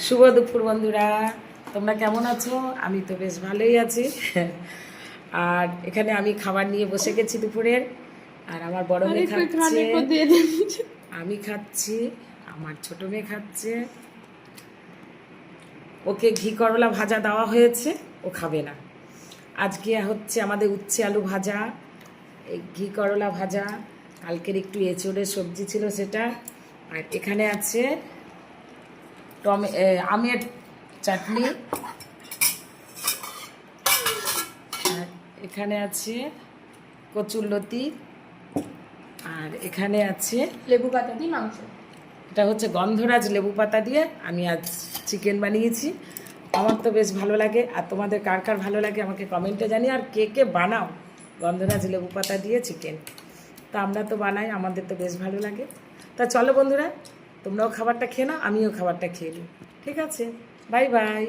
শুভ দুপুর বন্ধুরা, তোমরা কেমন আছো? আমি তো বেশ ভালোই আছি। আর এখানে আমি খাবার নিয়ে বসে গেছি দুপুরের। আর আমার বড় মেয়ে খাচ্ছে, আমি খাচ্ছি, আমার ছোট মেয়ে খাচ্ছে। ওকে ঘি করলা ভাজা দেওয়া হয়েছে, ও খাবে না। আজকে হচ্ছে আমাদের উচ্ছে আলু ভাজা, এই ঘি করলা ভাজা, কালকের একটু এঁচোড়ের সবজি ছিল সেটা। আর এখানে আছে আমের চাটনি, আর এখানে আছে কচুরলতি, আর এখানে আছে লেবু পাতা দিয়ে মাংস। এটা হচ্ছে গন্ধরাজ লেবু পাতা দিয়ে আমি আজ চিকেন বানিয়েছি। আমার তো বেশ ভালো লাগে। আর তোমাদের কার কার ভালো লাগে আমাকে কমেন্টে জানিয়ে। আর কে কে বানাও গন্ধরাজ লেবু পাতা দিয়ে চিকেন? তা আমরা তো বানাই, আমাদের তো বেশ ভালো লাগে। তা চলো বন্ধুরা, তোমরাও খাবারটা খেয়ে নাও, আমিও খাবারটা খেয়ে নিই। ঠিক আছে, বাই বাই।